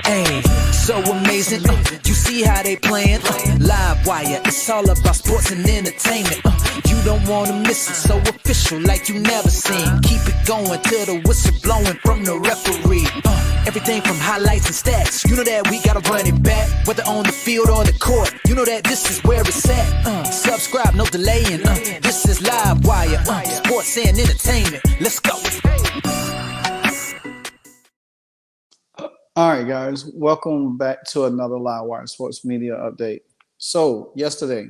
Hey, so amazing. You see how they playing? Live wire, it's all about sports and entertainment. You don't wanna miss it, so official like you never seen. Keep it going till the whistle blowing from the referee. Everything from highlights and stats. You know that we gotta run it back, whether on the field or the court. You know that this is where it's at. Subscribe, no delaying. This is Live Wire, sports and entertainment. Let's go. All right, guys, welcome back to another Live Wire Sports Media Update. So, yesterday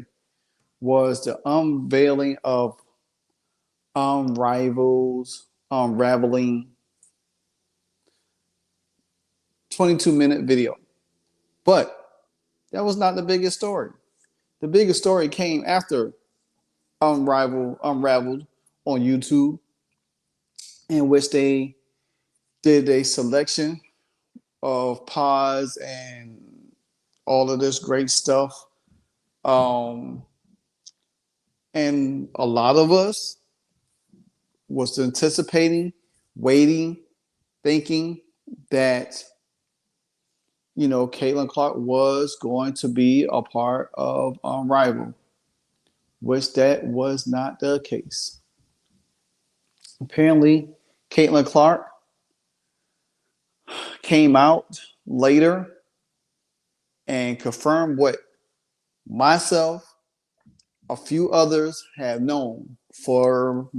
was the unveiling of Unraveled, Unraveling 22-minute video. But that was not the biggest story. The biggest story came after Unraveled on YouTube, in which they did a selection of pods and all of this great stuff. And a lot of us was anticipating, waiting, thinking that, you know, Caitlin Clark was going to be a part of Unraveled, which that was not the case. Apparently, Caitlin Clark came out later and confirmed what myself, a few others have known for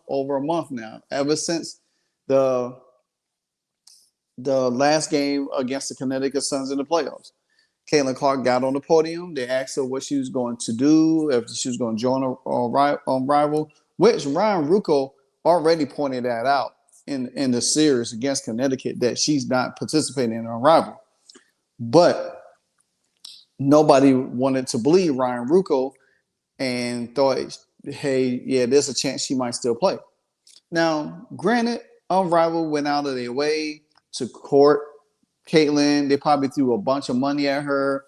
over a month now, ever since the last game against the Connecticut Suns in the playoffs. Caitlin Clark got on the podium. They asked her what she was going to do, if she was going to join a rival, which Ryan Ruocco already pointed that out in the series against Connecticut, that she's not participating in a rival. But nobody wanted to believe Ryan Ruocco and thought, hey, yeah, there's a chance she might still play. Now, granted, Unraveled went out of their way to court Caitlin. They probably threw a bunch of money at her.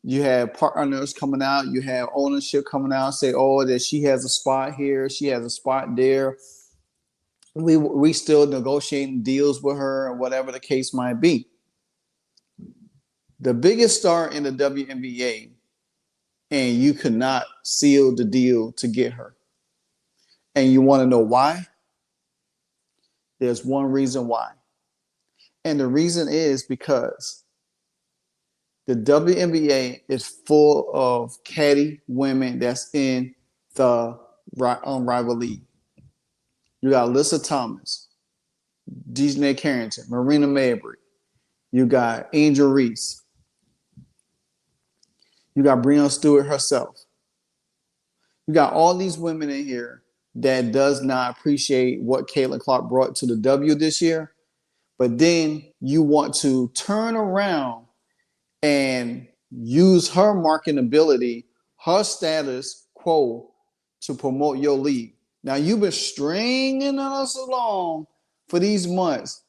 You had partners coming out. You had ownership coming out, say, oh, that she has a spot here, she has a spot there. We still negotiating deals with her, or whatever the case might be. The biggest star in the WNBA, and you could not seal the deal to get her. And you want to know why? There's one reason why. And the reason is because the WNBA is full of catty women that's in the Unrivaled League. You got Alyssa Thomas, Dejanay Carrington, Marina Mabrey. You got Angel Reese. You got Breonna Stewart herself. You got all these women in here that does not appreciate what Caitlin Clark brought to the W this year. But then you want to turn around and use her marketability, her status quo to promote your league. Now, you've been stringing us along for these months,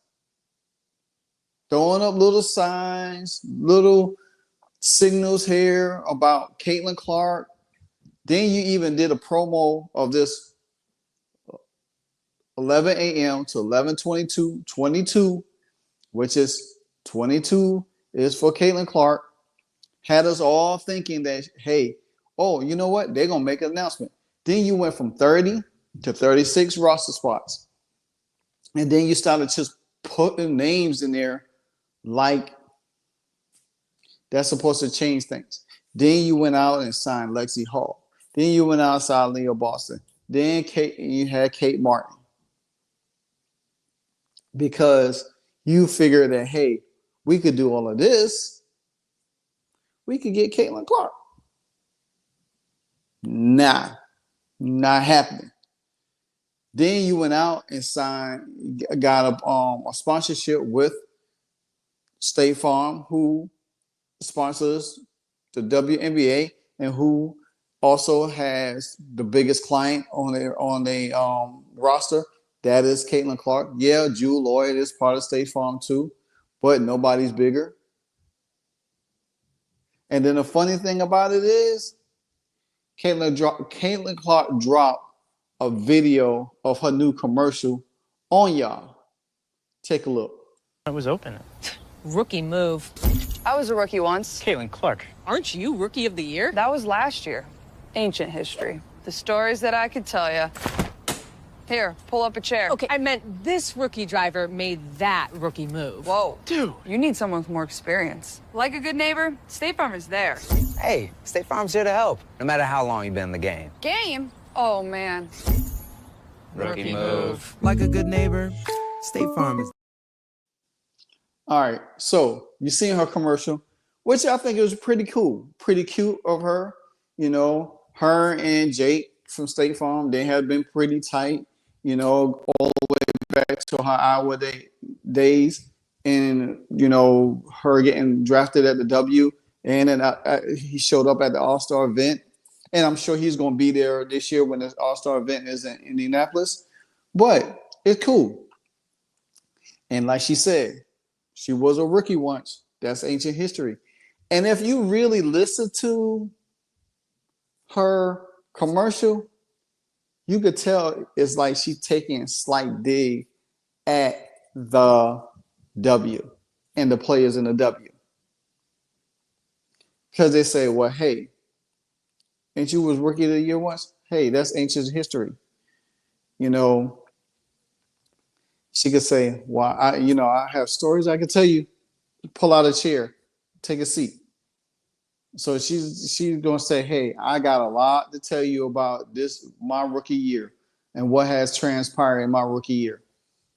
throwing up little signs, little signals here about Caitlin Clark. Then you even did a promo of this 11 a.m. to 11:22, which is 22 is for Caitlin Clark. Had us all thinking that, hey, oh, you know what? They're going to make an announcement. Then you went from 30 to 36 roster spots. And then you started just putting names in there like that's supposed to change things. Then you went out and signed Lexi Hall. Then you went outside Leo Boston. Then you had Kate Martin. Because you figured that, hey, we could do all of this. We could get Caitlin Clark. Nah, not happening. Then you went out and got a sponsorship with State Farm, who sponsors the WNBA and who also has the biggest client on their roster. That is Caitlin Clark. Yeah, Jewel Lloyd is part of State Farm too, but nobody's bigger. And then the funny thing about it is, Caitlin Clark dropped a video of her new commercial on y'all. Take a look. It was open. Rookie move. I was a rookie once. Caitlin Clark. Aren't you Rookie of the Year? That was last year. Ancient history. The stories that I could tell you. Here, pull up a chair. Okay, I meant this rookie driver made that rookie move. Whoa. Dude. You need someone with more experience. Like a good neighbor, State Farm is there. Hey, State Farm's here to help, no matter how long you've been in the game. Game? Oh, man. Rookie move. Like a good neighbor, State Farm is. All right, so you seen her commercial, which I think it was pretty cool, pretty cute of her. You know, her and Jake from State Farm, they have been pretty tight. You know, all the way back to her Iowa days, and you know her getting drafted at the W, and then he showed up at the All-Star event, and I'm sure he's going to be there this year when the All-Star event is in Indianapolis. But it's cool, and like she said, she was a rookie once. That's ancient history. And if you really listen to her commercial, you could tell it's like she's taking a slight dig at the W and the players in the W. Because they say, well, hey, ain't you was rookie of the year once? Hey, that's ancient history. You know, she could say, well, I have stories I could tell you. Pull out a chair, take a seat. So she's going to say, hey, I got a lot to tell you about this, my rookie year, and what has transpired in my rookie year.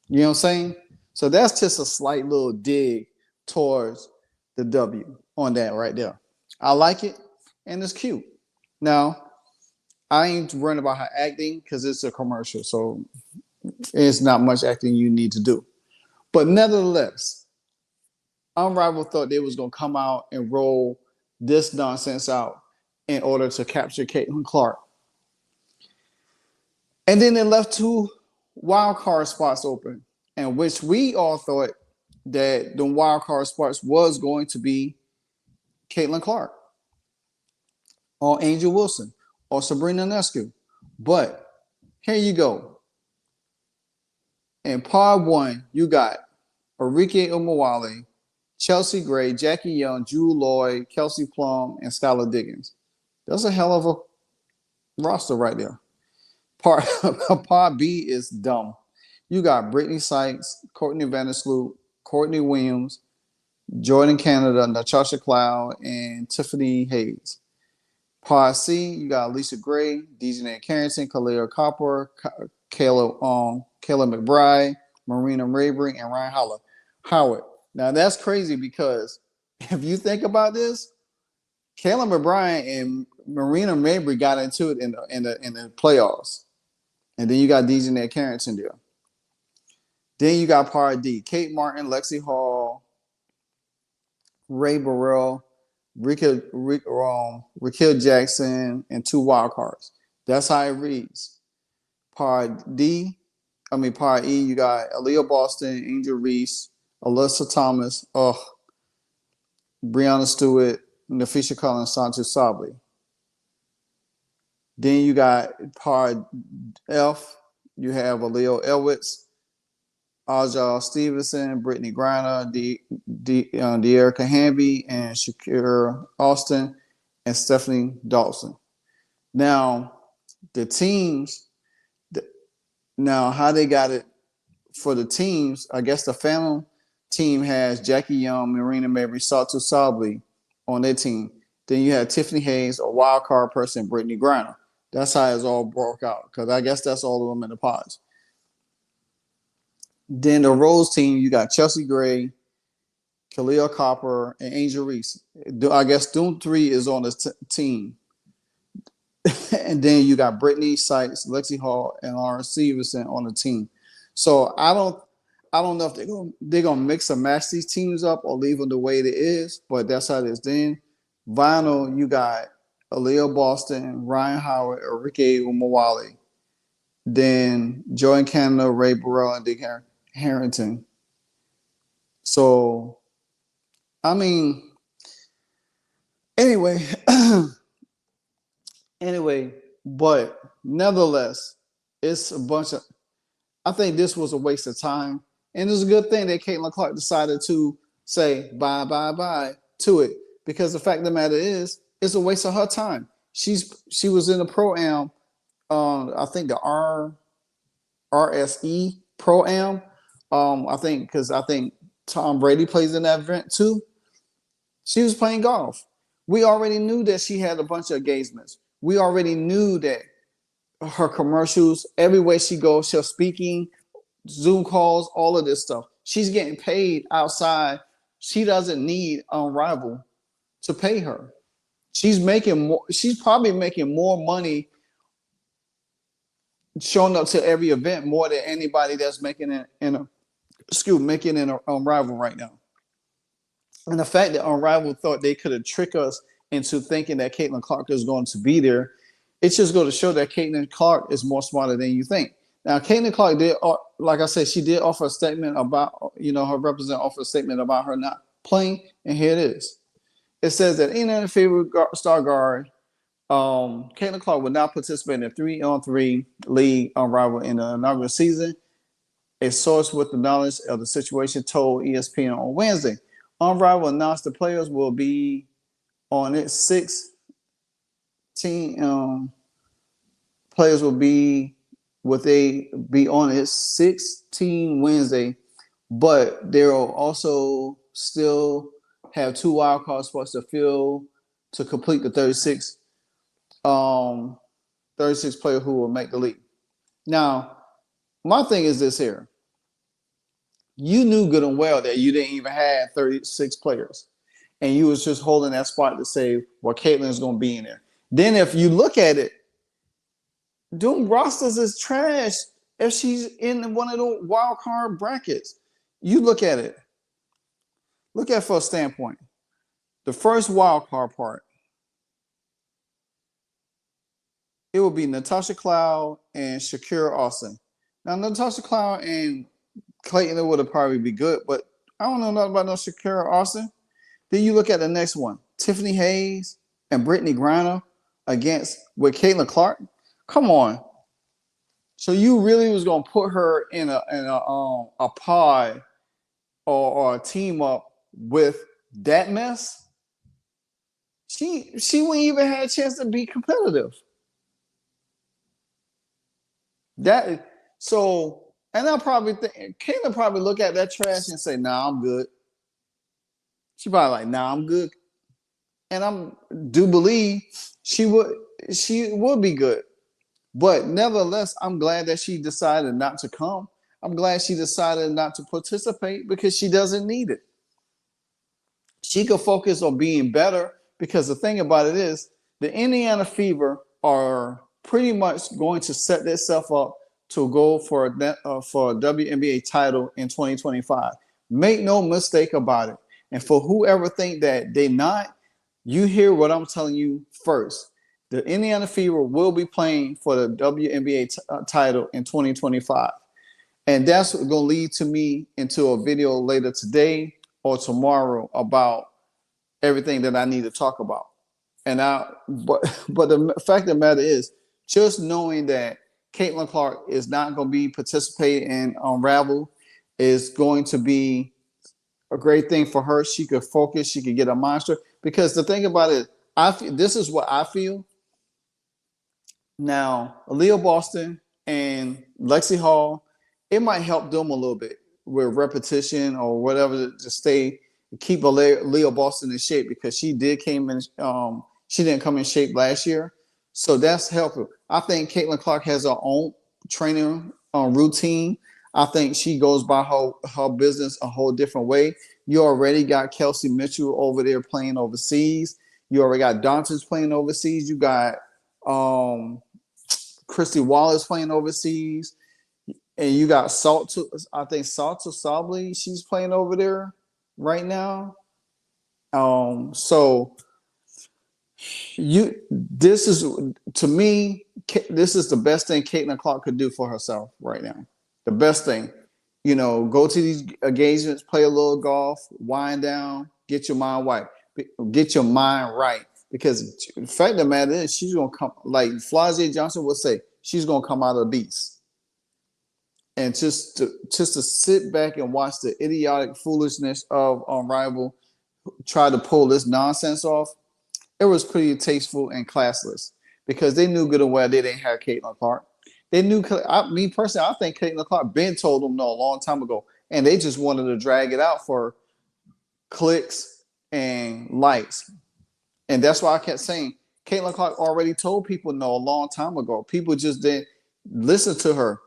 You know what I'm saying? So that's just a slight little dig towards the W on that right there. I like it, and it's cute. Now, I ain't worrying about her acting because it's a commercial, so it's not much acting you need to do. But nevertheless, Unrivaled thought they was going to come out and roll this nonsense out in order to capture Caitlin Clark. And then they left 2 wild card spots open, in which we all thought that the wild card spots was going to be Caitlin Clark or Angel Wilson or Sabrina Nescu. But here you go. In pod 1, you got Arike Umawale, Chelsea Gray, Jackie Young, Drew Lloyd, Kelsey Plum, and Skylar Diggins. That's a hell of a roster right there. Part B is dumb. You got Brittany Sykes, Courtney Vandersloot, Courtney Williams, Jordan Canada, Natasha Cloud, and Tiffany Hayes. Part C, you got Alicia Gray, Dejanay Carrington, Khalil Copper, Kayla McBride, Marina Mabry, and Ryan Howard. Now that's crazy because if you think about this, Kayla McBride and Marina Mabry got into it in the playoffs, and then you got Dejanay Carrington there. Then you got Part D: Kate Martin, Lexi Hall, Ray Burrell, Raquel Jackson, and 2 wild cards. That's how it reads. Part E, you got Aaliyah Boston, Angel Reese, Alyssa Thomas, Brianna Stewart, Nafisha Collins, Sanchez Sabri. Then you got Part F, you have Aaliyah Elwitz, Aja Stevenson, Brittany Griner, De'Erica Hamby, and Shakira Austin, and Stephanie Dawson. Now, the teams, how they got it for the teams, I guess the Phantom team has Jackie Young, Marina Mabry, Satu Sabri on their team. Then you have Tiffany Hayes, a wild card person, Brittany Griner. That's how it's all broke out, because I guess that's all of them in the pods. Then the Rose team, you got Chelsea Gray, Khalil Copper, and Angel Reese. I guess Doom 3 is on this team. And then you got Brittany Sykes, Lexi Hall, and Lauren Stevenson on the team. So I don't know if they're gonna mix and match these teams up or leave them the way it is, but that's how it is. Then Vinyl, you got Aaliyah Boston, Ryan Howard, Enrique Umawale. Then Jordan Canada, Ray Burrell, and Dick Harrington. So, I mean, anyway, but nevertheless, it's a bunch of. I think this was a waste of time, and it's a good thing that Caitlin Clark decided to say bye to it, because the fact of the matter is, it's a waste of her time. She was in the pro-am, I think the RSE pro-am. I think because I think Tom Brady plays in that event too. She was playing golf. We already knew that she had a bunch of engagements. We already knew that her commercials, everywhere she goes, she's speaking, Zoom calls, all of this stuff. She's getting paid outside. She doesn't need Unrivaled to pay her. She's making more. She's probably making more money showing up to every event more than anybody that's making it in a Unrivaled right now. And the fact that Unrivaled thought they could have tricked us into thinking that Caitlin Clark is going to be there, it's just going to show that Caitlin Clark is more smarter than you think. Now, Caitlin Clark did, like I said, she did offer a statement about, her representative offered a statement about her not playing, and here it is. It says that in a favorite star guard, Caitlin Clark will not participate in a 3-on-3 league Unrivaled in the inaugural season. A source with the knowledge of the situation told ESPN on Wednesday. Unrivaled announced the players will be on its 16 players will be on its 16 Wednesday, but they will also still have 2 wildcard spots to fill to complete the 36 players who will make the league. Now, my thing is this here. You knew good and well that you didn't even have 36 players, and you was just holding that spot to say, well, Caitlin is going to be in there. Then if you look at it, doing rosters is trash if she's in one of those wild card brackets. You look at it. Look at it for a standpoint. The first wild card part, it will be Natasha Cloud and Shakira Austin. Now, Natasha Cloud and Clayton would have probably be good, but I don't know nothing about no Shakira Austin. Then you look at the next one, Tiffany Hayes and Brittany Griner with Caitlin Clark. Come on. So you really was gonna put her in a pod or a team up with that mess? She wouldn't even have a chance to be competitive. And I'll probably think Caitlin probably look at that trash and say, "Nah, I'm good." She probably like, "Nah, I'm good," and I do believe she would be good. But nevertheless, I'm glad that she decided not to come. I'm glad she decided not to participate because she doesn't need it. She could focus on being better, because the thing about it is the Indiana Fever are pretty much going to set themselves up to go for a WNBA title in 2025. Make no mistake about it. And for whoever think that they not, you hear what I'm telling you first. The Indiana Fever will be playing for the WNBA title in 2025. And that's going to lead to me into a video later today or tomorrow about everything that I need to talk about. But the fact of the matter is, just knowing that Caitlin Clark is not going to be participating in Unraveled is going to be a great thing for her. She could focus. She could get a monster. Because the thing about it, this is what I feel. Now, Aaliyah Boston and Lexi Hall, it might help them a little bit with repetition or whatever to keep Aaliyah Boston in shape, because she didn't come in shape last year. So that's helpful. I think Caitlin Clark has her own training routine. I think she goes by her business a whole different way. You already got Kelsey Mitchell over there playing overseas. You already got Dantas playing overseas. You got Christy Wallace playing overseas. And you got Salta Sably, she's playing over there right now. So this is the best thing Caitlin Clark could do for herself right now. The best thing, go to these engagements, play a little golf, wind down, get your mind right. Because the fact of the matter is, she's gonna come, like Flazia Johnson would say, she's gonna come out of the beast. And just to sit back and watch the idiotic foolishness of Unrivaled try to pull this nonsense off, it was pretty tasteful and classless because they knew good and well they didn't have Caitlin Clark. They knew, me personally, I think Caitlin Clark been told them no a long time ago, and they just wanted to drag it out for clicks and likes. And that's why I kept saying Caitlin Clark already told people no a long time ago. People just didn't listen to her.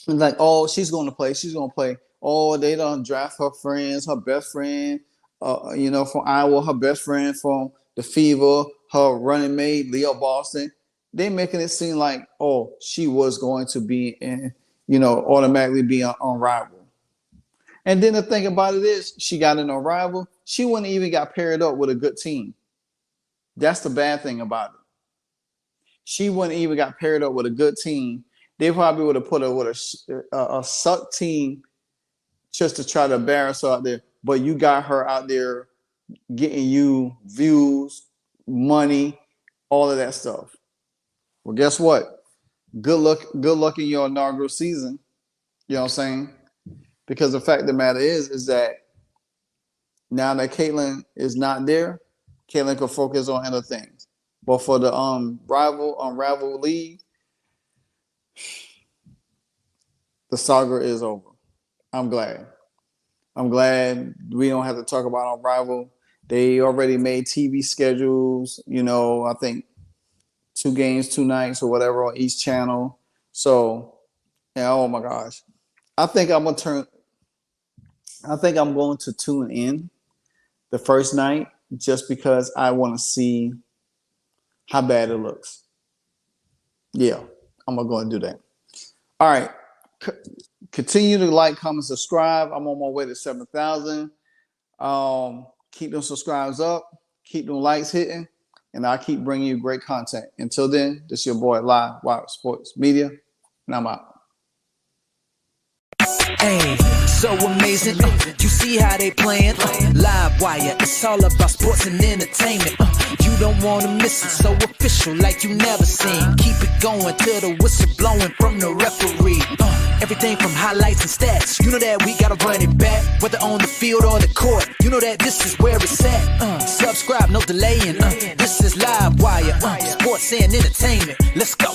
And like, oh, she's going to play. She's going to play. Oh, they don't draft her friends, her best friend, from Iowa, her best friend from the Fever, her running mate, Leo Boston. They making it seem like, oh, she was going to be in, automatically be Unrivaled. And then the thing about it is, she got an Unrivaled. She wouldn't even got paired up with a good team. That's the bad thing about it. She wouldn't even got paired up with a good team. They probably would have put her with a suck team just to try to embarrass her out there. But you got her out there getting you views, money, all of that stuff. Well, guess what? Good luck in your inaugural season. You know what I'm saying? Because the fact of the matter is that now that Caitlin is not there, Caitlin can focus on other things. But for the Unraveled League, the saga is over. I'm glad. I'm glad we don't have to talk about Unrivaled. They already made TV schedules, I think 2 games, 2 nights or whatever on each channel. So, yeah, oh my gosh. I think I'm going to tune in the first night just because I want to see how bad it looks. Yeah, I'm going to go and do that. All right. Continue to like, comment, subscribe. I'm on my way to 7,000. Keep them subscribes up. Keep them likes hitting. And I'll keep bringing you great content. Until then, this is your boy, Live Wild Sports Media. And I'm out. Hey, so amazing. You see how they playing? Live wire, it's all about sports and entertainment. You don't want to miss it, so official like you never seen. Keep it going till the whistle blowing from the referee. Everything from highlights and stats. You know that we gotta run it back, whether on the field or the court. You know that this is where it's at. Subscribe, no delaying. This is Live Wire, sports and entertainment. Let's go.